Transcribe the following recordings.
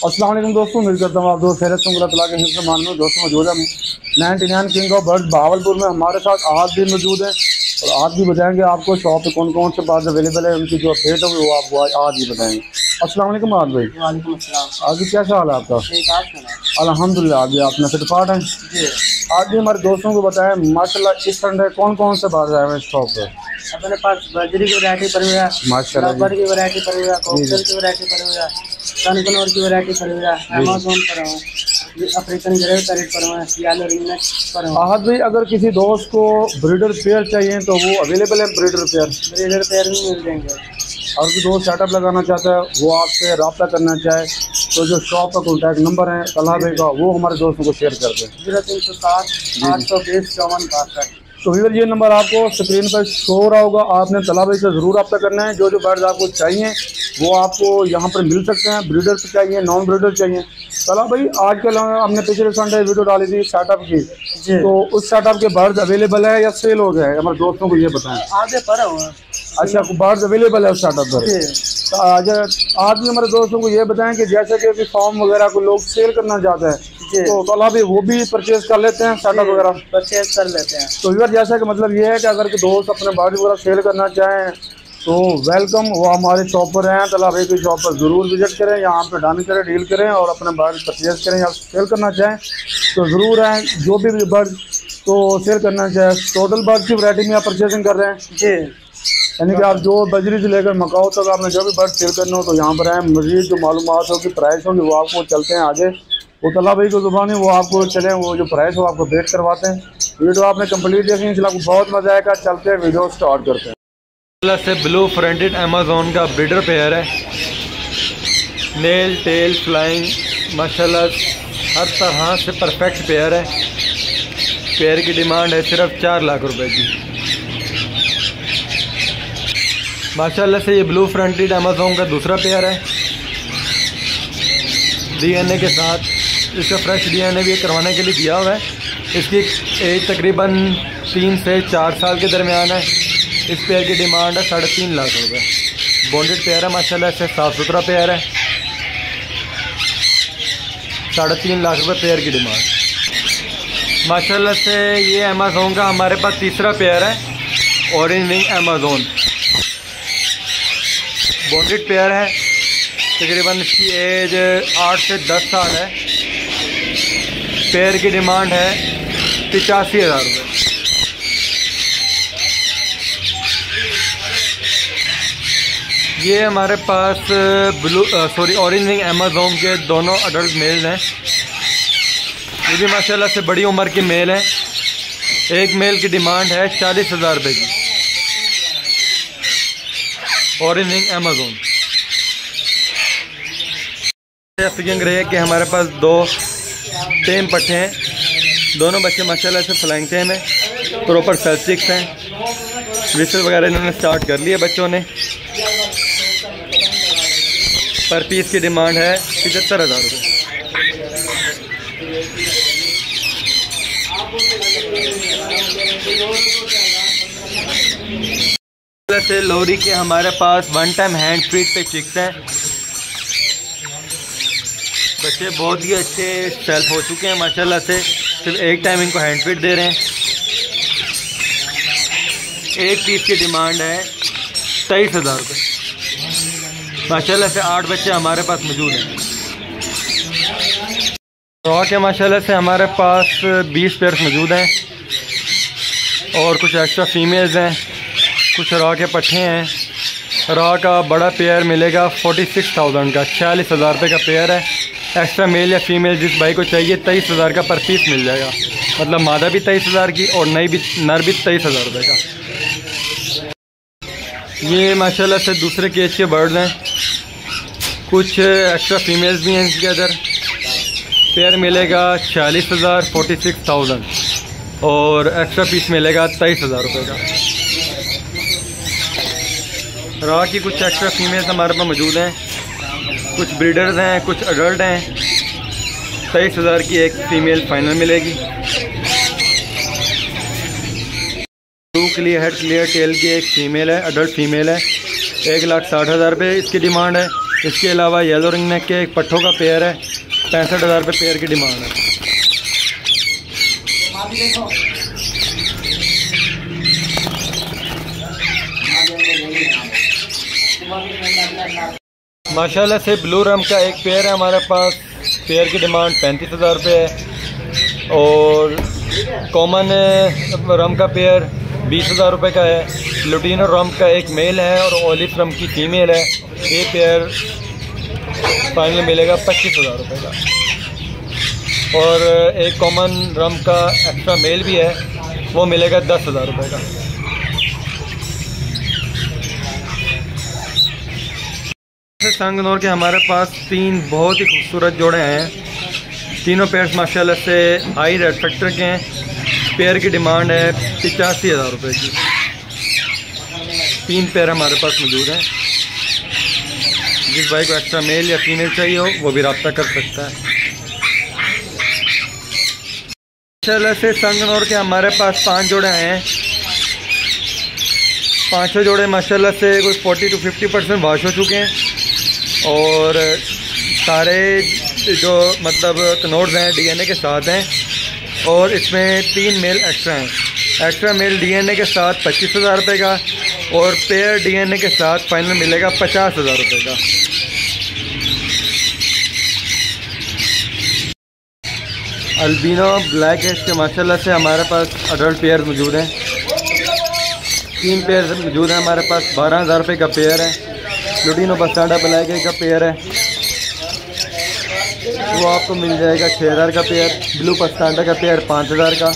अस्सलाम वालेकुम दोस्तों, उम्मीद करता हूँ आप दोस्त खैरियत से होंगे। अल्लाह के हिफ्ज़ में मान में दोस्तों मौजूद है 99 किंग ऑफ बर्ड बहावलपुर में। हमारे साथ आज भी मौजूद है और आज भी बताएंगे आपको शॉप पे कौन कौन से बर्ड अवेलेबल है, उनकी जो अपडेट होगी वो आपको आज भी बताएंगे। अस्सलाम वालेकुम आज भाई। वालेकुम अस्सलाम। आज भी कैसा हाल है आपका? अल्हम्दुलिल्लाह। आज भी आप नशे पार्ट हैं। आज भी हमारे दोस्तों को बताएं माशाल्लाह इस संडे कौन कौन से बर्ड आए हैं शॉप पे। अपने पास बजरी की वैरायटी पड़ी हुई है, माशाल्लाह रबर की वैरायटी पड़ी हुई है, कॉकटेल की वैरायटी पड़ी हुई है, कनकनौर की वैरायटी पड़ी हुई है, अमेज़न पर है, अफ्रीकन ग्रे पैरेट पर है, येलो रिंगनेट पर है। आहद भाई, अगर किसी दोस्त को ब्रीडर पेयर चाहिए तो वो अवेलेबल है? ब्रीडर पेयर भी मिल जाएंगे। और भी दोस्त सेटअप लगाना चाहता है, वो आपसे रब्ता करना चाहे तो जो शॉप का कॉन्टैक्ट नंबर है तलहा भाई का, वो हमारे दोस्तों को शेयर कर दें। 0307 820 5462। तो व्यूअर ये नंबर आपको स्क्रीन पर शो हो रहा होगा। आपने तलहा भाई से ज़रूर रब्ता करना है। जो जो बर्ड्स आपको चाहिए वो आपको यहाँ पर मिल सकते हैं। ब्रीडर चाहिए, नॉन ब्रीडर चाहिए। तलहा भाई, आजकल हमने पिछले संडे वीडियो डाली थी सेटअप की, तो उस सेटअप के बर्ड्स अवेलेबल है या सेल हो गए? हमारे दोस्तों को ये बताएं। आगे पड़ा हुआ। अच्छा, बर्ड्स अवेलेबल है उस सेटअप पर। तो आज भी हमारे दोस्तों को ये बताएं कि जैसे कि अभी फॉर्म वगैरह को लोग सेल करना चाहते हैं तो तलहा भी वो भी परचेज कर लेते हैं, सेटअप वगैरह परचेज कर लेते हैं। तो यार जैसा कि मतलब ये है कि अगर दोस्त अपने बर्ड वगैरह सेल करना चाहें तो वेलकम, वो हमारे शॉप पर हैं। तलहा भाई की शॉप पर ज़रूर विजिट करें, यहाँ पे डन करें, डील करें और अपने बर्ड परचेज करें या सेल करना चाहें तो ज़रूर हैं। जो भी बर्ड तो सेल करना चाहें, टोटल बर्ड की वैरायटी में आप परचेजिंग कर रहे हैं जी, यानी कि आप जो बजरी से लेकर मकाओ तक आपने जो भी बर्ड सेल करना हो तो यहाँ पर आए। मज़ीद जो मालूमात होगी, प्राइस होगी, वो आपको चलते हैं आगे। वो तलहा भाई को ज़ुबानी वो आपको चले, वो जो प्राइस हो आपको वेट करवाते हैं। वीडियो आपने कंप्लीट देखी, इंशाल्लाह बहुत मज़ा आएगा। चलते हैं, वीडियो स्टार्ट करते हैं। से ब्लू फ्रंटेड अमेज़न का ब्रीडर पेयर है, नेल टेल फ्लाइंग माशाल्लाह हर तरह से परफेक्ट पेयर है। पेयर की डिमांड है सिर्फ 4 लाख रुपए की। माशाल्लाह से ये ब्लू फ्रंटेड अमेज़न का दूसरा पेयर है। डीएनए के साथ इसका फ्रेश डीएनए भी करवाने के लिए दिया हुआ है। इसकी एज तकरीबन 3 से 4 साल के दरमियान है। इस पेयर की डिमांड है 3.5 लाख रुपए। बॉन्डेड पेयर है माशाल्लाह से, साफ़ सुथरा पेयर है। 3.5 लाख रुपए पेयर की डिमांड माशाल्लाह से। ये अमेज़न का हमारे पास तीसरा पेयर है, orange wing Amazon. Bonded pair है, तकरीबन इसकी एज 8 से 10 साल है। पेयर की डिमांड है 85,000 रुपये। ये हमारे पास ऑरेंज विंग अमेज़न के दोनों अडल्ट मेल हैं। ये भी माशाल्लाह से बड़ी उम्र के मेल हैं। एक मेल की डिमांड है 40,000 रुपये की, orange wing Amazon. African grey के हमारे पास 2 टेम पट्टे हैं। दोनों बच्चे माशाल्लाह से फ्लाइंग टेम है, प्रॉपर सेल्सिक्स हैं। विसल वगैरह इन्होंने स्टार्ट कर लिया बच्चों ने। पर पीस की डिमांड है 75,000 रुपये। से लोरी के हमारे पास 1 टाइम हैंड फीड पे चिक्स हैं। बच्चे बहुत ही अच्छे सेल्फ हो चुके हैं माशाल्लाह से। सिर्फ एक टाइम इनको हैंड फीड दे रहे हैं। एक पीस की डिमांड है 23,000 रुपये। माशाल्लाह से 8 बच्चे हमारे पास मौजूद हैं। रॉ के माशाल्लाह से हमारे पास 20 पेयर्स मौजूद हैं और कुछ एक्स्ट्रा फीमेल्स हैं। कुछ रॉ के पट्टे हैं। रॉ का बड़ा पेयर मिलेगा 46,000 का, 46,000 रुपये का पेयर है। एक्स्ट्रा मेल या फीमेल जिस भाई को चाहिए 23,000 का पर पीस मिल जाएगा। मतलब मादा भी 23,000 की और नर भी 23,000 रुपये का। ये माशाल्लाह से दूसरे केज के बर्ड्स हैं। कुछ एक्स्ट्रा फीमेल्स भी हैं इसके अंदर। पेयर मिलेगा 46,000, 46,000 और एक्स्ट्रा पीस मिलेगा 23,000 रुपये का। रॉ की कुछ एक्स्ट्रा फीमेल्स हमारे पास मौजूद हैं। कुछ ब्रीडर्स हैं, कुछ अडल्ट हैं। 23,000 की एक फीमेल फाइनल मिलेगी। Blue clear head clear tail की एक फीमेल है, अडल्ट फीमेल है। 1,60,000 रुपये इसकी डिमांड है। इसके अलावा येलो रिंग नेक के एक पट्ठों का पेयर है, 65,000 रुपये पेयर की डिमांड है। माशाल्लाह से ब्लू रम का एक पेयर है हमारे पास, पेयर की डिमांड 35,000 रुपये है। और कॉमन रम का पेयर 20,000 रुपये का है। लुटीनो रम का एक मेल है और ओलिव रम की फीमेल है। ये पेयर फाइनल मिलेगा 25,000 रुपये का। और एक कॉमन रम का एक्स्ट्रा मेल भी है, वो मिलेगा 10,000 रुपये का। संगनौर के हमारे पास 3 बहुत ही खूबसूरत जोड़े हैं। तीनों पेयर्स माशाल्लाह से हाई रेड फैक्टर के हैं। पेयर की डिमांड है 85,000 रुपये की। 3 पेयर हमारे पास मौजूद हैं। जिस भाई को एक्स्ट्रा मेल या फीमेल चाहिए हो वो भी रब्ता कर सकता है। माशाल्लाह से संगनौर के हमारे पास 5 जोड़े हैं। 5 जोड़े माशाल्लाह से कोई 40 to 50% वॉश हो चुके हैं। और सारे जो मतलब कनोड्स हैं डीएनए के साथ हैं। और इसमें 3 मेल एक्स्ट्रा हैं। एक्स्ट्रा मेल डीएनए के साथ 25,000 रुपये का और पेयर डीएनए के साथ फाइनल मिलेगा 50,000 रुपये का। अल्बिनो ब्लैक एश के माशाल्लाह से हमारे पास अडल्ट पेयर मौजूद हैं। 3 पेयर मौजूद हैं हमारे पास। 12,000 रुपये का पेयर है। लुटीनो बस्टाडा ब्लैक का पेयर है, वो आपको मिल जाएगा 6,000 का पेयर। ब्लू पस्टाडा का पेयर 5,000 का।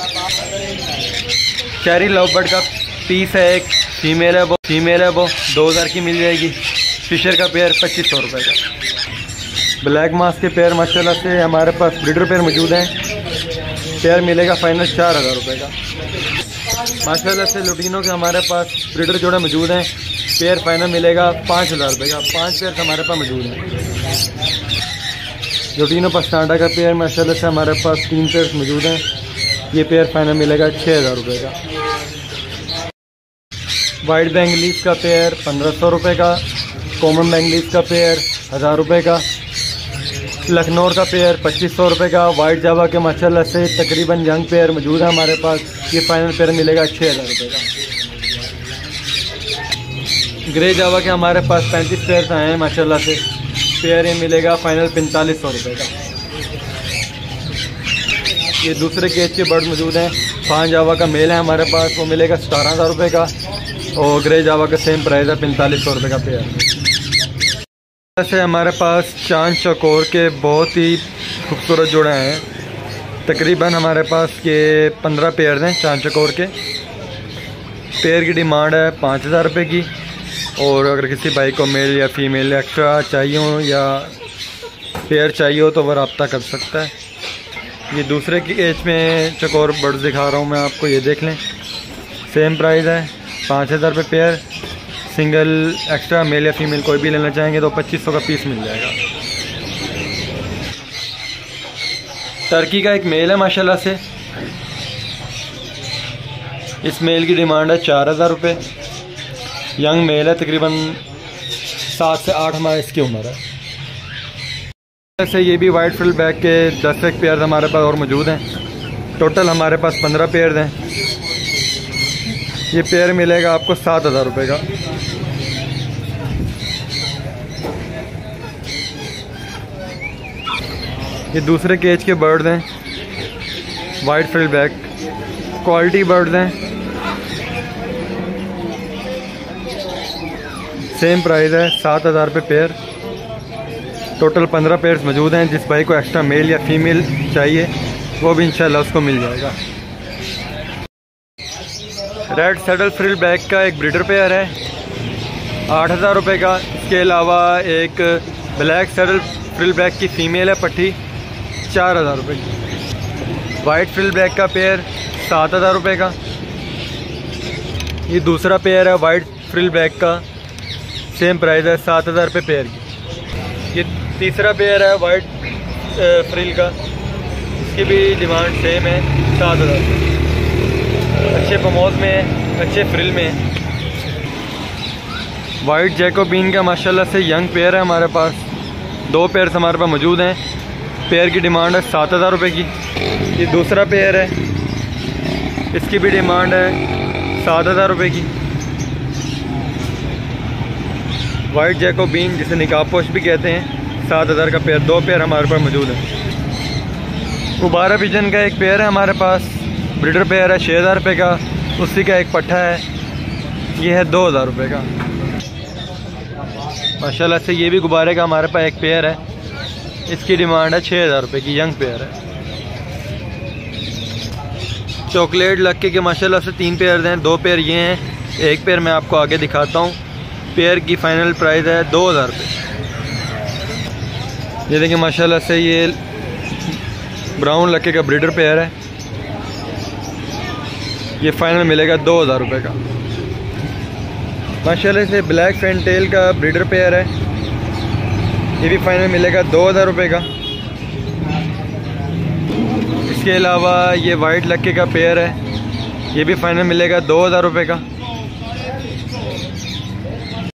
चेरी लवबर्ड का पीस है, एक फीमेल है वो 2,000 की मिल जाएगी। फिशर का पेयर 2500 रुपये का। ब्लैक मास्क के पेयर माशाल्लाह से हमारे पास ब्रीडर पेयर मौजूद हैं। पेयर मिलेगा फाइनल 4,000 रुपये का। माशाल्लाह से लुटीनो के हमारे पास ब्रीडर जोड़े मौजूद हैं। पेयर फाइनल मिलेगा 5,000 रुपये का। 5 पेयर हमारे पास मौजूद हैं। लुटीनो पस्टाडा का पेयर माशाल्लाह से हमारे पास 3 पेयर मौजूद हैं। ये पेयर फाइनल मिलेगा 6,000 रुपये का। वाइट बेंगलीज का पेयर 1,500 रुपये का। कॉमन बेंगलीज का पेयर 1,000 रुपये का। लखनऊ का पेयर 2,500 रुपये का। वाइट जावा के माशाल्लाह से तकरीबन यंग पेयर मौजूद है हमारे पास। ये फाइनल पेयर मिलेगा 6,000 रुपये का। ग्रे जावा के हमारे पास 35 पेयर आए हैं माशाल्लाह से। पेयर ये मिलेगा फाइनल 4,500 रुपये का। ये दूसरे केज के बर्ड मौजूद हैं। 5 जावा का मेल है हमारे पास, वो मिलेगा 17,000 रुपये का। और ग्रे जावा का सेम प्राइस है 4,500 रुपये का पेयर। ऐसे हमारे पास चांद चकोर के बहुत ही खूबसूरत जोड़े हैं। तकरीबन हमारे पास ये 15 पेयर हैं चांद चकोर के। पेयर की डिमांड है 5,000 रुपये की। और अगर किसी भाई को मेल या फीमेल एक्स्ट्रा चाहिए हो या पेयर चाहिए हो तो वह रब्ता कर सकता है। ये दूसरे की एज में चकोर बर्ड्स दिखा रहा हूँ मैं आपको, ये देख लें। सेम प्राइस है 5,000 रुपये पेयर। सिंगल एक्स्ट्रा मेल या फीमेल कोई भी लेना चाहेंगे तो 2,500 का पीस मिल जाएगा। टर्की का एक मेल है माशाल्लाह से। इस मेल की डिमांड है 4,000 रुपये। यंग मेल है, तकरीबन 7 से 8 माह इसकी उम्र है। ऐसे ये भी वाइट फ्रिल बैग के 10 एक पेयर हमारे पास और मौजूद हैं। टोटल हमारे पास 15 पेयर हैं। ये पेयर मिलेगा आपको 7,000 रुपये का। ये दूसरे केज के बर्ड्स हैं, white frill bag, quality birds हैं। सेम प्राइस है 7,000 रुपये पेयर। टोटल 15 पेयर्स मौजूद हैं। जिस भाई को एक्स्ट्रा मेल या फीमेल चाहिए वो भी इंशाल्लाह उसको मिल जाएगा। रेड सैडल फ्रिल बैग का एक ब्रीडर पेयर है 8,000 रुपये का। इसके अलावा एक ब्लैक सैडल फ्रिल बैग की फ़ीमेल है पट्टी 4,000 रुपये की। वाइट फ्रिल बैग का पेयर 7,000 रुपये का। ये दूसरा पेयर है वाइट फ्रिल बैग का, सेम प्राइस है 7,000 रुपये पेयर की। ये तीसरा पेयर है वाइट फ्रिल का, इसकी भी डिमांड सेम है 7,000 रुपये। अच्छे पमोज में, अच्छे फ्रिल में। वाइट जैकोबीन का माशाल्लाह से यंग पेयर है हमारे पास। 2 पेयर हमारे पास मौजूद हैं। पेयर की डिमांड है 7,000 रुपये की। ये दूसरा पेयर है, इसकी भी डिमांड है 7,000 रुपये की। वाइट जैकोबीन जिसे निकाबपोश भी कहते हैं, 7,000 का पेयर। 2 पेयर हमारे पास मौजूद है। गुब्बारा पिजन का एक पेयर है हमारे पास, ब्रीडर पेयर है 6,000 रुपये का। उसी का एक पट्ठा है, ये है 2,000 रुपये का। माशाल्लाह से ये भी गुब्बारे का हमारे पास एक पेयर है, इसकी डिमांड है 6,000 रुपये की। यंग पेयर है। चॉकलेट लक्के के माशाल्लाह से 3 पेयर हैं। 2 पेयर ये हैं, एक पेयर मैं आपको आगे दिखाता हूँ। पेयर की फ़ाइनल प्राइस है 2,000 रुपये। ये देखिए माशाल्लाह से ये ब्राउन लक्के का ब्रीडर पेयर है, ये फ़ाइनल मिलेगा 2,000 रुपये का। माशाल्लाह से ब्लैक फैंटेल का ब्रीडर पेयर है, ये भी फ़ाइनल मिलेगा 2,000 रुपये का। इसके अलावा ये वाइट लक्के का पेयर है, ये भी फ़ाइनल मिलेगा 2,000 रुपये का।